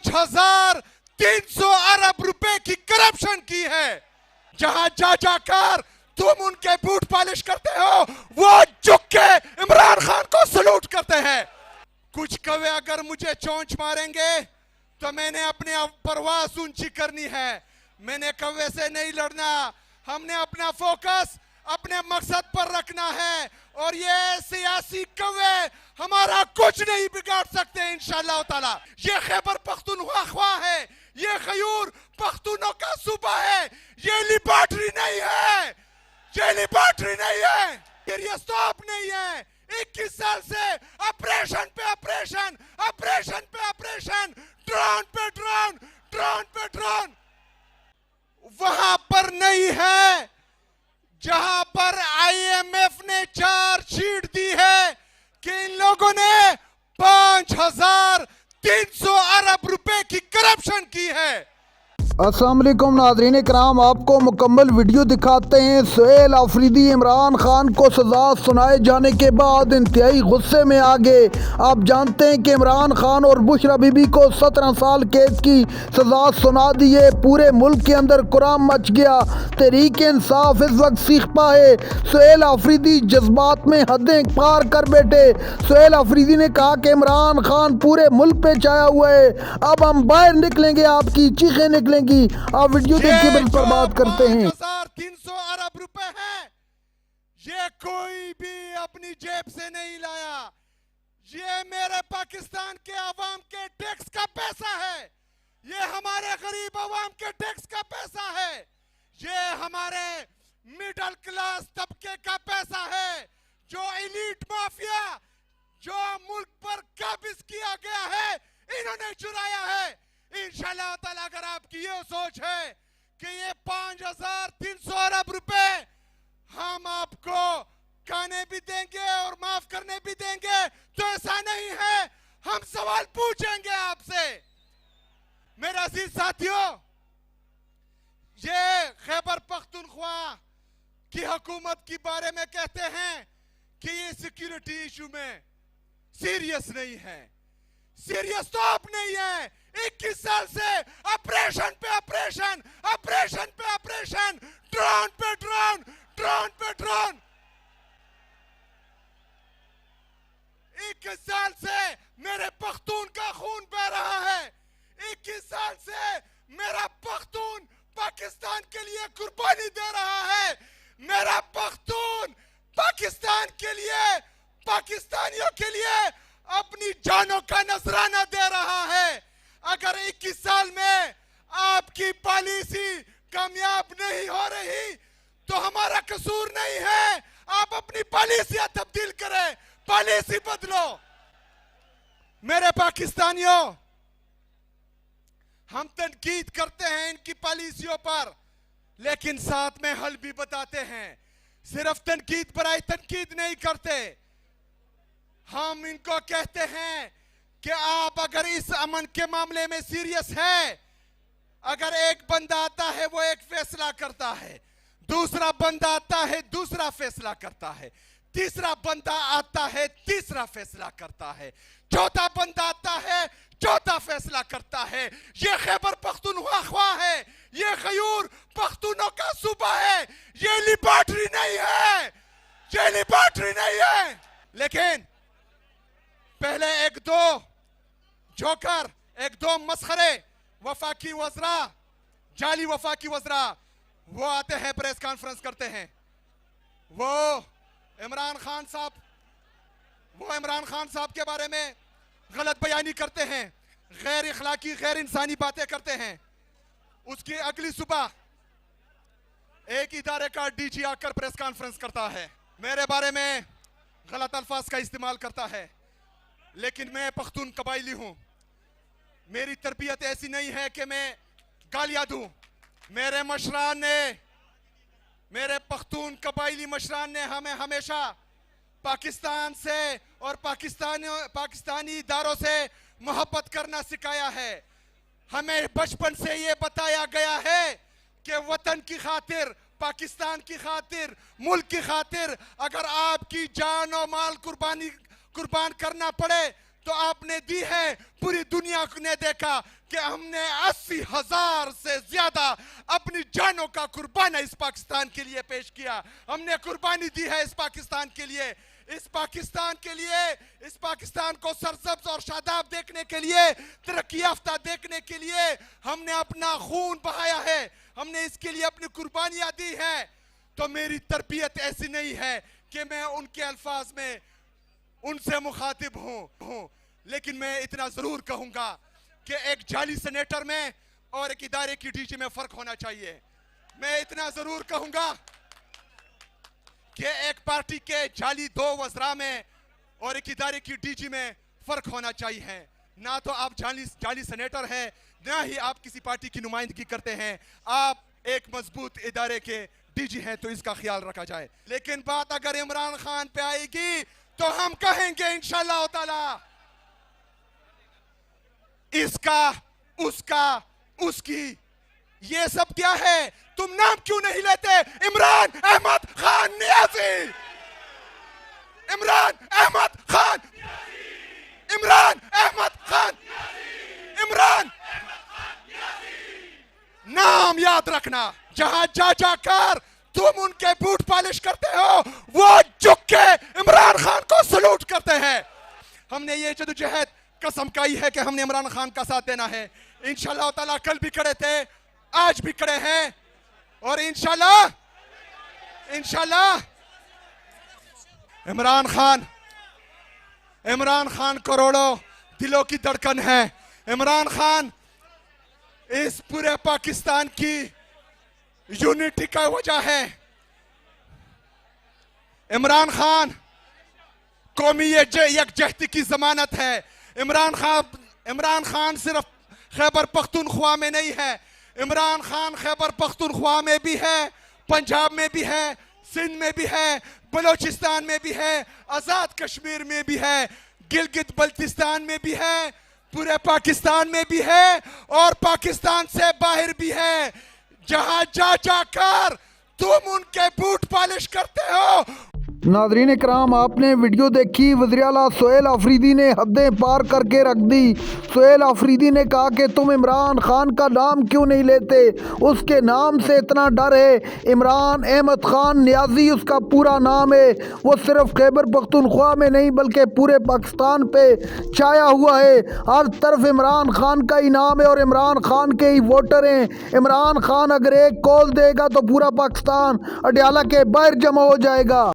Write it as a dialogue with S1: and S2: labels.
S1: 5,300 अरब रुपए की करप्शन की है। जहां जा जाकर तुम उनके बूट पॉलिश करते हो, वो झुक के इमरान खान को सलूट करते हैं। कुछ कौवे अगर मुझे चोंच मारेंगे तो मैंने अपनी परवास ऊंची करनी है। मैंने कौवे से नहीं लड़ना, हमने अपना फोकस अपने मकसद पर रखना है और ये सियासी कौवे हमारा कुछ नहीं बिगाड़ सकते इंशाअल्लाह ताला। ये खैबर पख्तूनख्वा है, ये खयूर पख्तूनों का सूबा है, ये लिबार्टरी नहीं है, ये लिबार्टरी नहीं है, ये स्टॉप नहीं है। 21 साल से ऑपरेशन पे ऑपरेशन, ऑपरेशन पे ऑपरेशन, ड्रोन पे ड्रोन, ड्रोन पे ड्रोन। वहां पर नहीं है जहां पर IMF ने चार्जशीट दी है कि इन लोगों ने 5,300 अरब रुपए की करप्शन की है।
S2: अस्सलाम वालेकुम नाज़रीन इकराम, आपको मुकम्मल वीडियो दिखाते हैं। सुहेल आफरीदी इमरान खान को सज़ा सुनाए जाने के बाद इंतहाई गुस्से में आ गए। आप जानते हैं कि इमरान खान और बुशरा बीबी को 17 साल कैद की सज़ा सुना दी है। पूरे मुल्क के अंदर कुराम मच गया। तहरीक इंसाफ इस वक्त सीखता है। सुहेल आफरीदी जज्बात में हदें पार कर बैठे। सुहेल आफरीदी ने कहा कि इमरान खान पूरे मुल्क पे छाया हुआ है, अब हम बाहर निकलेंगे, आपकी चीखें निकलेंगी। आप वीडियो देखिए, बिल पर बात करते हैं।
S1: 5,300 अरब रुपए है, ये कोई भी अपनी जेब से नहीं लाया। ये मेरे पाकिस्तान के अवाम के टैक्स का पैसा है, ये हमारे गरीब अवाम के टैक्स का पैसा है, ये हमारे मिडिल क्लास तबके का पैसा है, जो एलीट माफिया जो मुल्क पर काबिज किया गया है, इन्होंने चुराया है। इंशाअल्लाह ताला अगर आपकी ये सोच है कि ये 5,300 अरब रुपए हम आपको खाने भी देंगे और माफ करने भी देंगे, तो ऐसा नहीं है। हम सवाल पूछेंगे आपसे मेरे अजीज साथियों। ये खैबर पख्तूनख्वा की हुकूमत के बारे में कहते हैं कि ये सिक्योरिटी इशू में सीरियस नहीं है, सीरियस तो आप नहीं है। 21 साल से ऑपरेशन पे ऑपरेशन, ऑपरेशन पे ऑपरेशन, ड्रोन पे ड्रोन, ड्रोन पे ड्रोन। 21 साल से मेरे पख्तून का खून बह रहा है। 21 साल से मेरा पख्तून पाकिस्तान के लिए कुर्बानी दे रहा है। मेरा पख्तून पाकिस्तान के लिए, पाकिस्तानियों के लिए अपनी जानों का नजराना दे रहा है। अगर 21 साल में आपकी पॉलिसी कामयाब नहीं हो रही तो हमारा कसूर नहीं है। आप अपनी पॉलिसियां तब्दील करें, पॉलिसी बदलो। मेरे पाकिस्तानियों, हम तनकीद करते हैं इनकी पॉलिसियों पर, लेकिन साथ में हल भी बताते हैं। सिर्फ तनकीद पर आई तनकीद नहीं करते। हम इनको कहते हैं कि आप अगर इस अमन के मामले में सीरियस है, अगर एक बंदा आता है वो एक फैसला करता है, दूसरा बंदा आता है दूसरा फैसला करता है, तीसरा बंदा आता है तीसरा फैसला करता है, चौथा बंदा आता है चौथा फैसला करता है। ये खैबर पख्तूनख्वा है, ये खयूर पख्तूनों का सूबा है, ये लिबार्टरी नहीं है, ये लिबार्टरी नहीं है। लेकिन पहले एक दो जोकर, एक दो मस्खरे वफाकी वज़रा, जाली वफाकी वज़रा, वो आते हैं प्रेस कॉन्फ्रेंस करते हैं। वो इमरान खान साहब के बारे में गलत बयानी करते हैं, गैर इखलाकी गैर इंसानी बातें करते हैं। उसकी अगली सुबह एक इदारे का डीजी आकर प्रेस कॉन्फ्रेंस करता है, मेरे बारे में गलत अल्फाज का इस्तेमाल करता है। लेकिन मैं पख्तून कबाइली हूं, मेरी तरबियत ऐसी नहीं है कि मैं गालियां दूं। मेरे मशरान ने, मेरे पख्तून कबाइली मशरान ने हमें हमेशा पाकिस्तान से और पाकिस्तानी इदारों से मोहब्बत करना सिखाया है। हमें बचपन से ये बताया गया है कि वतन की खातिर, पाकिस्तान की खातिर, मुल्क की खातिर अगर आपकी जान और माल कुर्बान करना पड़े تو آپ نے دی ہے. پوری دنیا نے دیکھا کہ ہم نے 80,000 سے زیادہ اپنی جانوں کا قربانہ اس پاکستان کے لیے پیش کیا. ہم نے قربانی دی ہے اس پاکستان کے لیے, اس پاکستان کے لیے, اس پاکستان کو سرسبز اور شاداب دیکھنے کے لیے, ترقی یافتہ دیکھنے کے لیے ہم نے اپنا خون بہایا ہے, ہم نے اس کے لیے اپنی قربانیاں دی ہیں. تو میری تربیت ایسی نہیں ہے کہ میں ان کے الفاظ میں ان سے مخاطب ہوں, لیکن میں اتنا ضرور کہوں گا کہ ایک جعلی سینیٹر میں اور ایک ادارے کی ڈی جی میں فرق ہونا چاہیے. میں اتنا ضرور کہوں گا کہ ایک پارٹی کے جعلی 2 وزراء میں اور ایک ادارے کی ڈی جی میں فرق ہونا چاہیے. نہ تو آپ جعلی سینیٹر ہیں, نہ ہی آپ کسی پارٹی کی نمائندگی کرتے ہیں, آپ ایک مضبوط ادارے کے ڈی جی ہیں, تو اس کا خیال رکھا جائے. لیکن بات اگر عمران خان پہ آئے گی تو ہم کہیں گے انشاءاللہ تعالی اس کا, اس کا, اس کی, یہ سب کیا ہے؟ تم نام کیوں نہیں لیتے؟ عمران احمد خان نیازی, عمران احمد خان, عمران احمد خان, عمران نام یاد رکھنا. جہاں جا کر تم ان کے بوٹ پالش کرتے ہو, وہ جھک کے عمران خان کو سلوٹ کرتے ہیں. ہم نے یہ جدوجہد قسم کھائی ہے کہ ہم نے عمران خان کا ساتھ دینا ہے. انشاءاللہ تعالیٰ کل بھی کھڑے تھے, آج بھی کھڑے ہیں, اور انشاءاللہ عمران خان کروڑوں دلوں کی دھڑکن ہے. عمران خان اس پورے پاکستان کی یونٹی کا وجہ ہے. عمران خان قومی یکجہتی کی ضمانت ہے. عمران خان صرف خیبر پختونخوا میں نہیں ہے, عمران خان خیبر پختونخوا میں بھی ہے, پنجاب میں بھی ہے, سندھ میں بھی ہے, بلوچستان میں بھی ہے, آزاد کشمیر میں بھی ہے, گلگت بلتستان میں بھی ہے, پورے پاکستان میں بھی ہے, اور پاکستان سے باہر بھی ہے. جہاں جا کر تم ان کے بوٹ پالش کرتے ہو.
S2: ناظرین اکرام, آپ نے ویڈیو دیکھی. وزیر اعلیٰ سہیل آفریدی نے حدیں پار کر کے رکھ دی. سہیل آفریدی نے کہا کہ تم عمران خان کا نام کیوں نہیں لیتے, اس کے نام سے اتنا ڈر ہے. عمران احمد خان نیازی اس کا پورا نام ہے. وہ صرف خیبر پختونخوا میں نہیں بلکہ پورے پاکستان پہ چھایا ہوا ہے. ہر طرف عمران خان کا ہی نام ہے اور عمران خان کے ہی ووٹر ہیں. عمران خان اگر ایک کال دے گا تو پورا پاکستان اڈیالہ کے باہر جمع ہو جائے گا.